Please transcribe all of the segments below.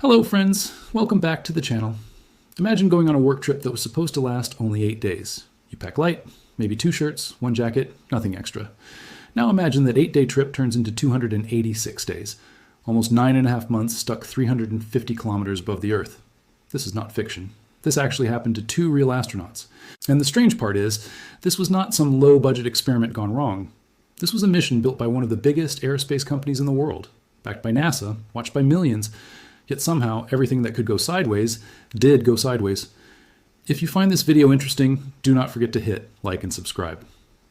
Hello friends, welcome back to the channel. Imagine going on a work trip that was supposed to last only 8 days. You pack light, maybe 2 shirts, 1 jacket, nothing extra. Now imagine that 8-day trip turns into 286 days, almost 9.5 months stuck 350 kilometers above the Earth. This is not fiction. This actually happened to 2 real astronauts. And the strange part is, this was not some low-budget experiment gone wrong. This was a mission built by one of the biggest aerospace companies in the world, backed by NASA, watched by millions. Yet somehow, everything that could go sideways did go sideways. If you find this video interesting, do not forget to hit like and subscribe,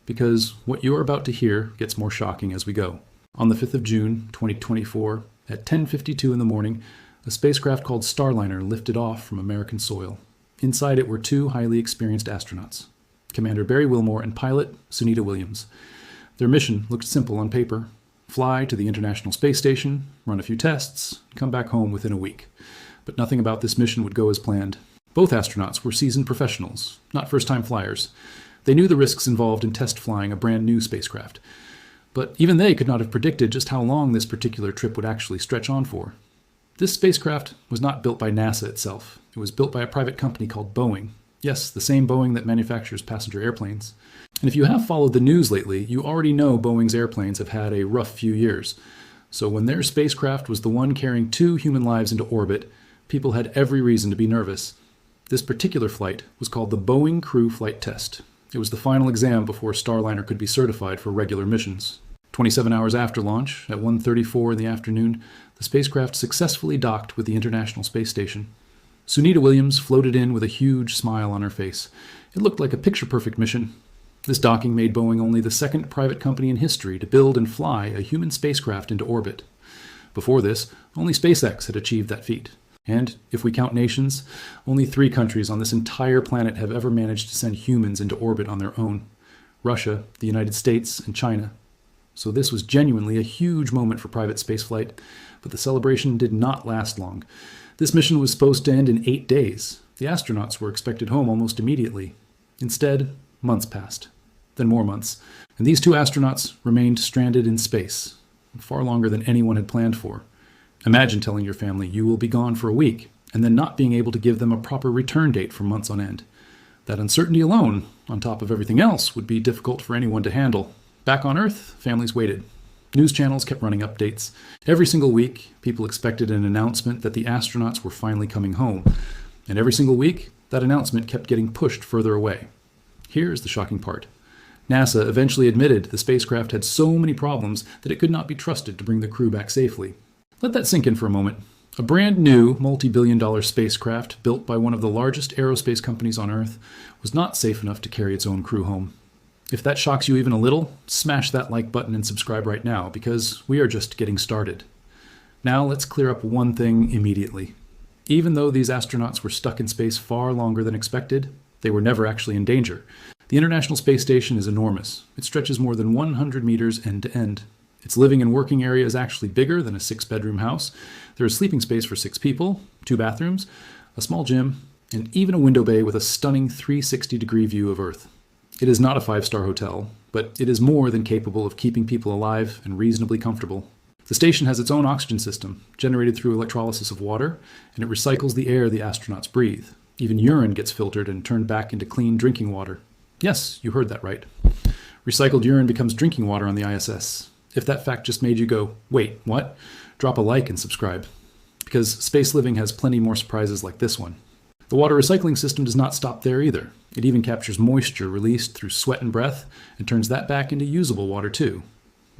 because what you're about to hear gets more shocking as we go. On the 5th of June, 2024, at 10:52 in the morning, a spacecraft called Starliner lifted off from American soil. Inside it were 2 highly experienced astronauts, Commander Barry Wilmore and pilot Sunita Williams. Their mission looked simple on paper: fly to the International Space Station, run a few tests, come back home within a week. But nothing about this mission would go as planned. Both astronauts were seasoned professionals, not first-time flyers. They knew the risks involved in test flying a brand new spacecraft. But even they could not have predicted just how long this particular trip would actually stretch on for. This spacecraft was not built by NASA itself. It was built by a private company called Boeing. Yes, the same Boeing that manufactures passenger airplanes. And if you have followed the news lately, you already know Boeing's airplanes have had a rough few years. So when their spacecraft was the one carrying 2 human lives into orbit, people had every reason to be nervous. This particular flight was called the Boeing Crew Flight Test. It was the final exam before Starliner could be certified for regular missions. 27 hours after launch, at 1:34 in the afternoon, the spacecraft successfully docked with the International Space Station. Sunita Williams floated in with a huge smile on her face. It looked like a picture-perfect mission. This docking made Boeing only the 2nd private company in history to build and fly a human spacecraft into orbit. Before this, only SpaceX had achieved that feat. And, if we count nations, only 3 countries on this entire planet have ever managed to send humans into orbit on their own: Russia, the United States, and China. So this was genuinely a huge moment for private spaceflight, but the celebration did not last long. This mission was supposed to end in 8 days. The astronauts were expected home almost immediately. Instead, months passed, then more months, and these 2 astronauts remained stranded in space, far longer than anyone had planned for. Imagine telling your family you will be gone for a week, and then not being able to give them a proper return date for months on end. That uncertainty alone, on top of everything else, would be difficult for anyone to handle. Back on Earth, families waited. News channels kept running updates. Every single week, people expected an announcement that the astronauts were finally coming home. And every single week, that announcement kept getting pushed further away. Here's the shocking part. NASA eventually admitted the spacecraft had so many problems that it could not be trusted to bring the crew back safely. Let that sink in for a moment. A brand new multi-billion-dollar spacecraft built by one of the largest aerospace companies on Earth was not safe enough to carry its own crew home. If that shocks you even a little, smash that like button and subscribe right now, because we are just getting started. Now let's clear up one thing immediately. Even though these astronauts were stuck in space far longer than expected, they were never actually in danger. The International Space Station is enormous. It stretches more than 100 meters end to end. Its living and working area is actually bigger than a 6-bedroom house. There is sleeping space for 6 people, 2 bathrooms, a small gym, and even a window bay with a stunning 360-degree view of Earth. It is not a 5-star hotel, but it is more than capable of keeping people alive and reasonably comfortable. The station has its own oxygen system, generated through electrolysis of water, and it recycles the air the astronauts breathe. Even urine gets filtered and turned back into clean drinking water. Yes, you heard that right. Recycled urine becomes drinking water on the ISS. If that fact just made you go, wait, what? Drop a like and subscribe, because space living has plenty more surprises like this one. The water recycling system does not stop there either. It even captures moisture released through sweat and breath and turns that back into usable water too.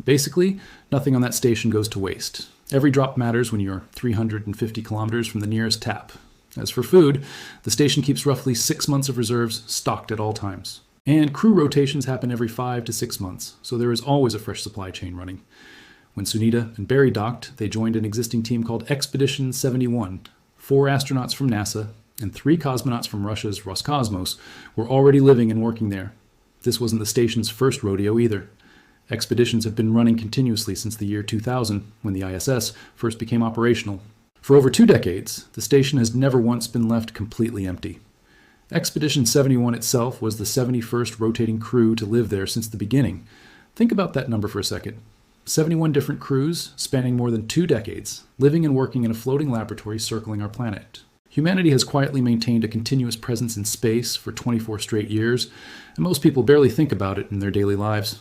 Basically, nothing on that station goes to waste. Every drop matters when you're 350 kilometers from the nearest tap. As for food, the station keeps roughly 6 months of reserves stocked at all times. And crew rotations happen every 5 to 6 months, so there is always a fresh supply chain running. When Sunita and Barry docked, they joined an existing team called Expedition 71. 4 astronauts from NASA and 3 cosmonauts from Russia's Roscosmos were already living and working there. This wasn't the station's first rodeo either. Expeditions have been running continuously since the year 2000, when the ISS first became operational. For over 2 decades, the station has never once been left completely empty. Expedition 71 itself was the 71st rotating crew to live there since the beginning. Think about that number for a second. 71 different crews spanning more than 2 decades, living and working in a floating laboratory circling our planet. Humanity has quietly maintained a continuous presence in space for 24 straight years, and most people barely think about it in their daily lives.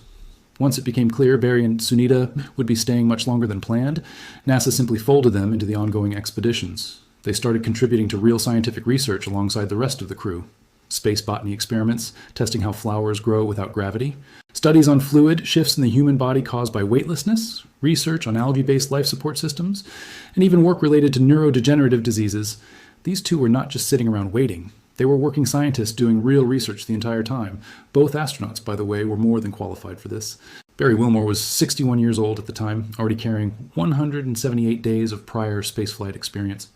Once it became clear Barry and Sunita would be staying much longer than planned, NASA simply folded them into the ongoing expeditions. They started contributing to real scientific research alongside the rest of the crew. Space botany experiments, testing how flowers grow without gravity, studies on fluid shifts in the human body caused by weightlessness, research on algae-based life support systems, and even work related to neurodegenerative diseases. These two were not just sitting around waiting. They were working scientists doing real research the entire time. Both astronauts, by the way, were more than qualified for this. Barry Wilmore was 61 years old at the time, already carrying 178 days of prior spaceflight experience.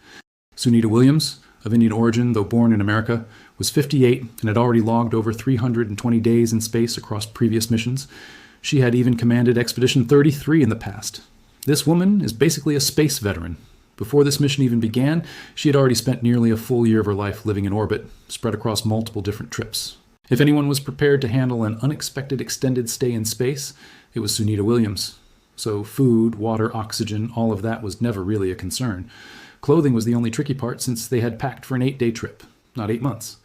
Sunita Williams, of Indian origin though born in America, was 58 and had already logged over 320 days in space across previous missions. She had even commanded Expedition 33 in the past. This woman is basically a space veteran. Before this mission even began, she had already spent nearly a full year of her life living in orbit, spread across multiple different trips. If anyone was prepared to handle an unexpected extended stay in space, it was Sunita Williams. So food, water, oxygen, all of that was never really a concern. Clothing was the only tricky part since they had packed for an 8-day trip, not 8 months.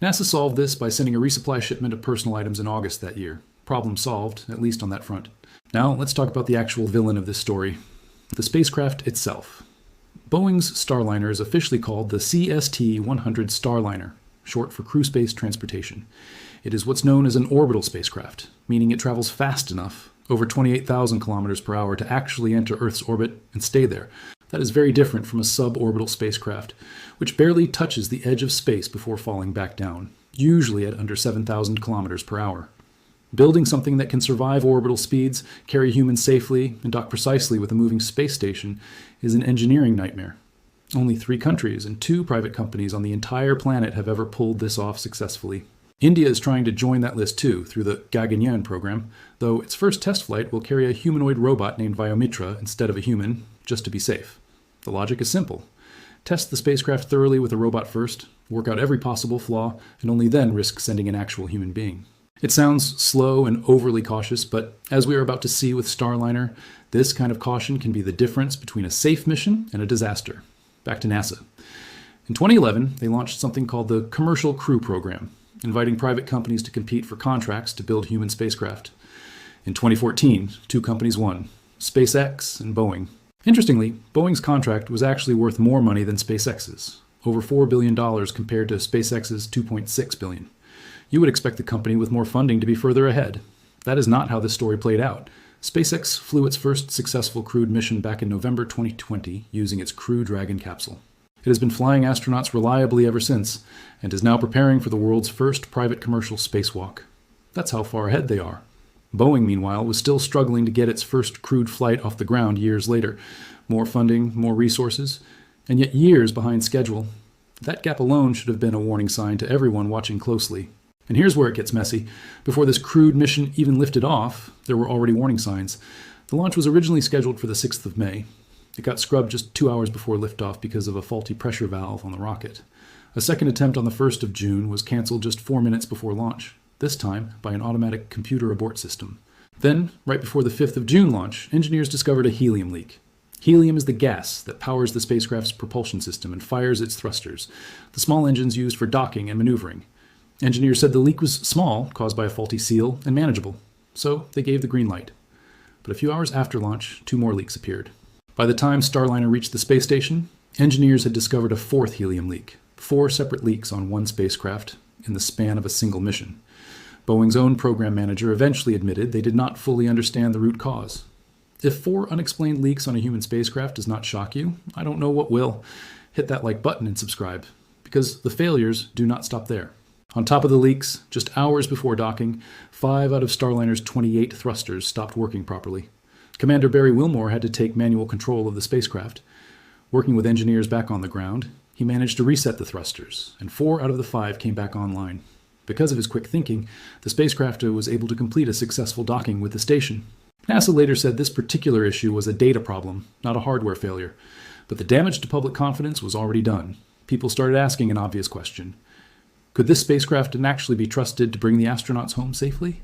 NASA solved this by sending a resupply shipment of personal items in August that year. Problem solved, at least on that front. Now let's talk about the actual villain of this story, the spacecraft itself. Boeing's Starliner is officially called the CST-100 Starliner, short for Crew Space Transportation. It is what's known as an orbital spacecraft, meaning it travels fast enough, over 28,000 kilometers per hour, to actually enter Earth's orbit and stay there. That is very different from a suborbital spacecraft, which barely touches the edge of space before falling back down, usually at under 7,000 kilometers per hour. Building something that can survive orbital speeds, carry humans safely, and dock precisely with a moving space station is an engineering nightmare. Only 3 countries and 2 private companies on the entire planet have ever pulled this off successfully. India is trying to join that list too through the Gaganyaan program, though its first test flight will carry a humanoid robot named Vyomitra instead of a human, just to be safe. The logic is simple. Test the spacecraft thoroughly with a robot first, work out every possible flaw, and only then risk sending an actual human being. It sounds slow and overly cautious, but as we are about to see with Starliner, this kind of caution can be the difference between a safe mission and a disaster. Back to NASA. In 2011, they launched something called the Commercial Crew Program, inviting private companies to compete for contracts to build human spacecraft. In 2014, 2 companies won, SpaceX and Boeing. Interestingly, Boeing's contract was actually worth more money than SpaceX's, over $4 billion compared to SpaceX's $2.6 billion. You would expect the company with more funding to be further ahead. That is not how this story played out. SpaceX flew its first successful crewed mission back in November 2020 using its Crew Dragon capsule. It has been flying astronauts reliably ever since, and is now preparing for the world's first private commercial spacewalk. That's how far ahead they are. Boeing, meanwhile, was still struggling to get its first crewed flight off the ground years later. More funding, more resources, and yet years behind schedule. That gap alone should have been a warning sign to everyone watching closely. And here's where it gets messy. Before this crewed mission even lifted off, there were already warning signs. The launch was originally scheduled for the 6th of May. It got scrubbed just 2 hours before liftoff because of a faulty pressure valve on the rocket. A second attempt on the 1st of June was canceled just 4 minutes before launch, this time by an automatic computer abort system. Then, right before the 5th of June launch, engineers discovered a helium leak. Helium is the gas that powers the spacecraft's propulsion system and fires its thrusters, the small engines used for docking and maneuvering. Engineers said the leak was small, caused by a faulty seal, and manageable, so they gave the green light. But a few hours after launch, 2 more leaks appeared. By the time Starliner reached the space station, engineers had discovered a 4th helium leak, 4 separate leaks on one spacecraft in the span of a single mission. Boeing's own program manager eventually admitted they did not fully understand the root cause. If 4 unexplained leaks on a human spacecraft does not shock you, I don't know what will. Hit that like button and subscribe, because the failures do not stop there. On top of the leaks, just hours before docking, 5 out of Starliner's 28 thrusters stopped working properly. Commander Barry Wilmore had to take manual control of the spacecraft. Working with engineers back on the ground, he managed to reset the thrusters, and 4 out of the 5 came back online. Because of his quick thinking, the spacecraft was able to complete a successful docking with the station. NASA later said this particular issue was a data problem, not a hardware failure. But the damage to public confidence was already done. People started asking an obvious question. Could this spacecraft actually be trusted to bring the astronauts home safely?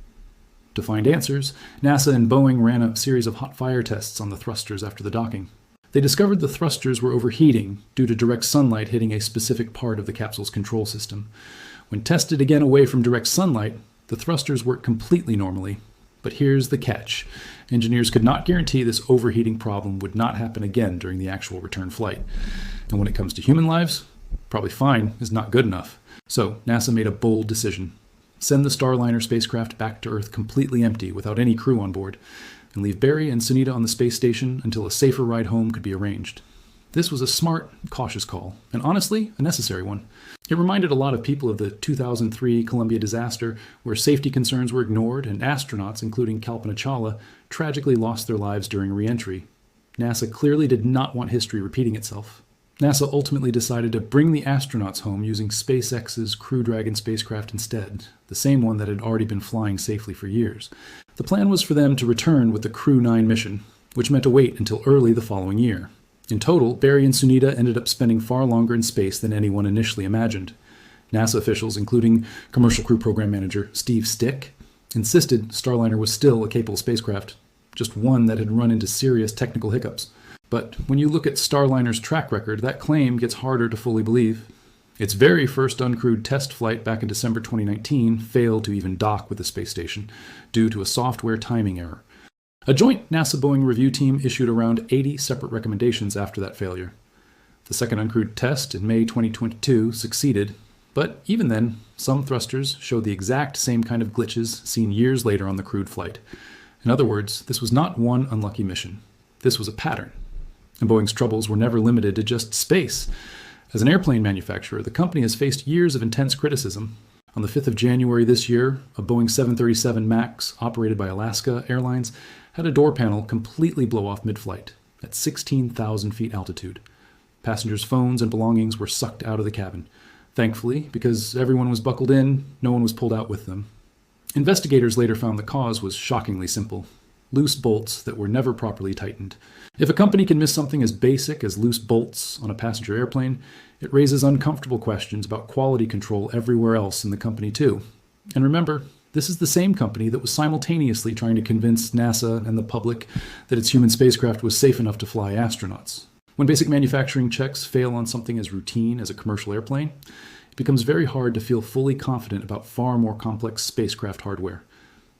To find answers, NASA and Boeing ran a series of hot fire tests on the thrusters after the docking. They discovered the thrusters were overheating due to direct sunlight hitting a specific part of the capsule's control system. When tested again away from direct sunlight, the thrusters worked completely normally. But here's the catch. Engineers could not guarantee this overheating problem would not happen again during the actual return flight. And when it comes to human lives, probably fine is not good enough. So NASA made a bold decision. Send the Starliner spacecraft back to Earth completely empty without any crew on board, and leave Barry and Sunita on the space station until a safer ride home could be arranged. This was a smart, cautious call, and honestly, a necessary one. It reminded a lot of people of the 2003 Columbia disaster, where safety concerns were ignored and astronauts, including Kalpana Chawla, tragically lost their lives during re-entry. NASA clearly did not want history repeating itself. NASA ultimately decided to bring the astronauts home using SpaceX's Crew Dragon spacecraft instead, the same one that had already been flying safely for years. The plan was for them to return with the Crew 9 mission, which meant to wait until early the following year. In total, Barry and Sunita ended up spending far longer in space than anyone initially imagined. NASA officials, including Commercial Crew Program Manager Steve Stick, insisted Starliner was still a capable spacecraft, just one that had run into serious technical hiccups. But when you look at Starliner's track record, that claim gets harder to fully believe. Its very first uncrewed test flight back in December 2019 failed to even dock with the space station due to a software timing error. A joint NASA-Boeing review team issued around 80 separate recommendations after that failure. The second uncrewed test in May 2022 succeeded, but even then, some thrusters showed the exact same kind of glitches seen years later on the crewed flight. In other words, this was not one unlucky mission. This was a pattern. And Boeing's troubles were never limited to just space. As an airplane manufacturer, the company has faced years of intense criticism. On the 5th of January this year, a Boeing 737 MAX operated by Alaska Airlines had a door panel completely blow off mid-flight at 16,000 feet altitude. Passengers' phones and belongings were sucked out of the cabin. Thankfully, because everyone was buckled in, no one was pulled out with them. Investigators later found the cause was shockingly simple: loose bolts that were never properly tightened. If a company can miss something as basic as loose bolts on a passenger airplane, it raises uncomfortable questions about quality control everywhere else in the company too. And remember, this is the same company that was simultaneously trying to convince NASA and the public that its human spacecraft was safe enough to fly astronauts. When basic manufacturing checks fail on something as routine as a commercial airplane, it becomes very hard to feel fully confident about far more complex spacecraft hardware.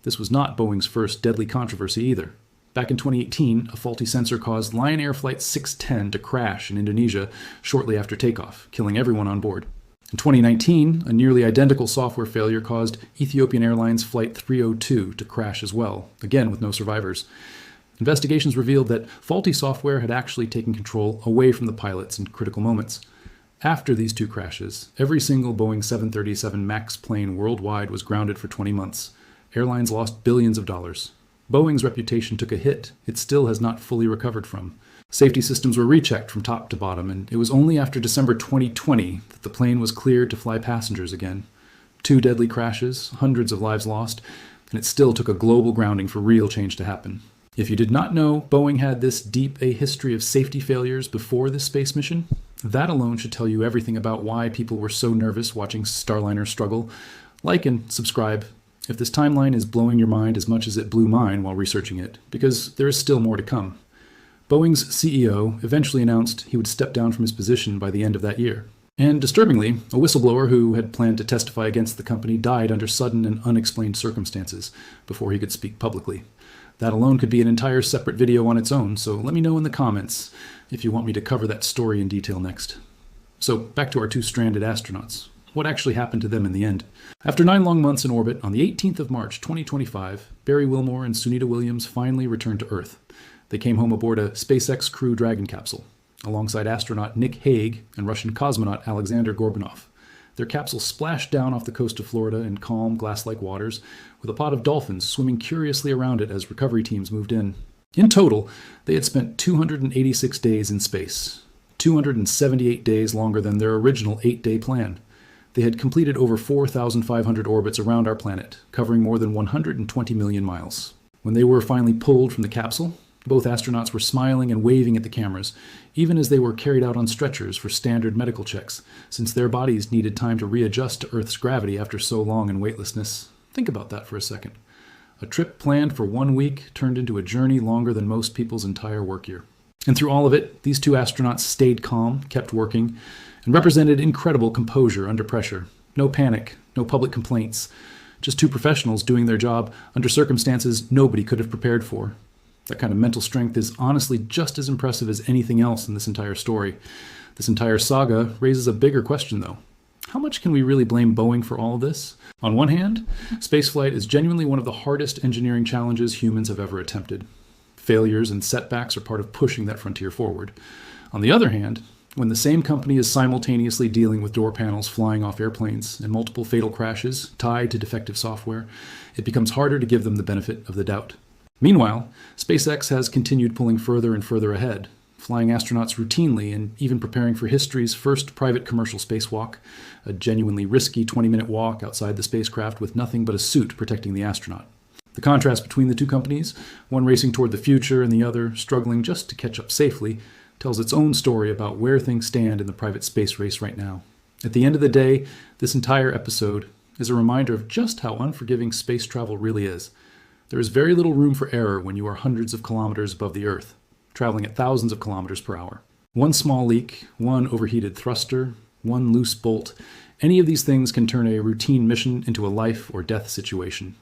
This was not Boeing's first deadly controversy either. Back in 2018, a faulty sensor caused Lion Air Flight 610 to crash in Indonesia shortly after takeoff, killing everyone on board. In 2019, a nearly identical software failure caused Ethiopian Airlines Flight 302 to crash as well, again with no survivors. Investigations revealed that faulty software had actually taken control away from the pilots in critical moments. After these two crashes, every single Boeing 737 MAX plane worldwide was grounded for 20 months. Airlines lost billions of dollars. Boeing's reputation took a hit it still has not fully recovered from. Safety systems were rechecked from top to bottom, and it was only after December 2020 that the plane was cleared to fly passengers again. 2 deadly crashes, hundreds of lives lost, and it still took a global grounding for real change to happen. If you did not know Boeing had this deep a history of safety failures before this space mission, that alone should tell you everything about why people were so nervous watching Starliner struggle. Like and subscribe if this timeline is blowing your mind as much as it blew mine while researching it, because there is still more to come. Boeing's CEO eventually announced he would step down from his position by the end of that year. And disturbingly, a whistleblower who had planned to testify against the company died under sudden and unexplained circumstances before he could speak publicly. That alone could be an entire separate video on its own, so let me know in the comments if you want me to cover that story in detail next. So back to our 2 stranded astronauts. What actually happened to them in the end? After 9 long months in orbit, on the 18th of March 2025, Barry Wilmore and Sunita Williams finally returned to Earth. They came home aboard a SpaceX Crew Dragon capsule, alongside astronaut Nick Hague and Russian cosmonaut Alexander Gorbanov. Their capsule splashed down off the coast of Florida in calm, glass-like waters, with a pod of dolphins swimming curiously around it as recovery teams moved in. In total, they had spent 286 days in space, 278 days longer than their original 8-day plan. They had completed over 4,500 orbits around our planet, covering more than 120 million miles. When they were finally pulled from the capsule, both astronauts were smiling and waving at the cameras, even as they were carried out on stretchers for standard medical checks, since their bodies needed time to readjust to Earth's gravity after so long in weightlessness. Think about that for a second. A trip planned for 1 week turned into a journey longer than most people's entire work year. And through all of it, these two astronauts stayed calm, kept working, and represented incredible composure under pressure. No panic, no public complaints. Just two professionals doing their job under circumstances nobody could have prepared for. That kind of mental strength is honestly just as impressive as anything else in this entire story. This entire saga raises a bigger question, though. How much can we really blame Boeing for all of this? On one hand, spaceflight is genuinely one of the hardest engineering challenges humans have ever attempted. Failures and setbacks are part of pushing that frontier forward. On the other hand, when the same company is simultaneously dealing with door panels flying off airplanes and multiple fatal crashes tied to defective software, it becomes harder to give them the benefit of the doubt. Meanwhile, SpaceX has continued pulling further and further ahead, flying astronauts routinely and even preparing for history's first private commercial spacewalk, a genuinely risky 20-minute walk outside the spacecraft with nothing but a suit protecting the astronaut. The contrast between the two companies, one racing toward the future and the other struggling just to catch up safely, tells its own story about where things stand in the private space race right now. At the end of the day, this entire episode is a reminder of just how unforgiving space travel really is. There is very little room for error when you are hundreds of kilometers above the Earth, traveling at thousands of kilometers per hour. One small leak, one overheated thruster, one loose bolt, any of these things can turn a routine mission into a life or death situation.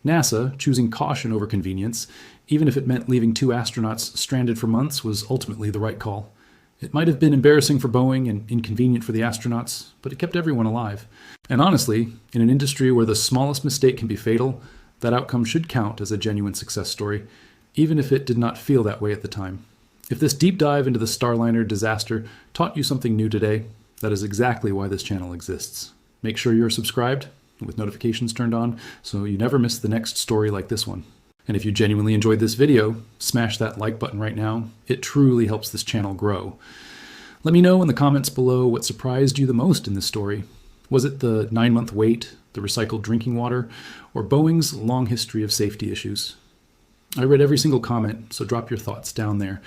NASA, choosing caution over convenience, even if it meant leaving two astronauts stranded for months, was ultimately the right call. It might have been embarrassing for Boeing and inconvenient for the astronauts, but it kept everyone alive. And honestly, in an industry where the smallest mistake can be fatal, that outcome should count as a genuine success story, even if it did not feel that way at the time. If this deep dive into the Starliner disaster taught you something new today, that is exactly why this channel exists. Make sure you're subscribed with notifications turned on so you never miss the next story like this one. And if you genuinely enjoyed this video, smash that like button right now. It truly helps this channel grow. Let me know in the comments below what surprised you the most in this story. Was it the 9-month wait, the recycled drinking water, or Boeing's long history of safety issues? I read every single comment, so drop your thoughts down there.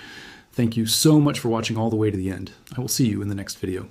Thank you so much for watching all the way to the end. I will see you in the next video.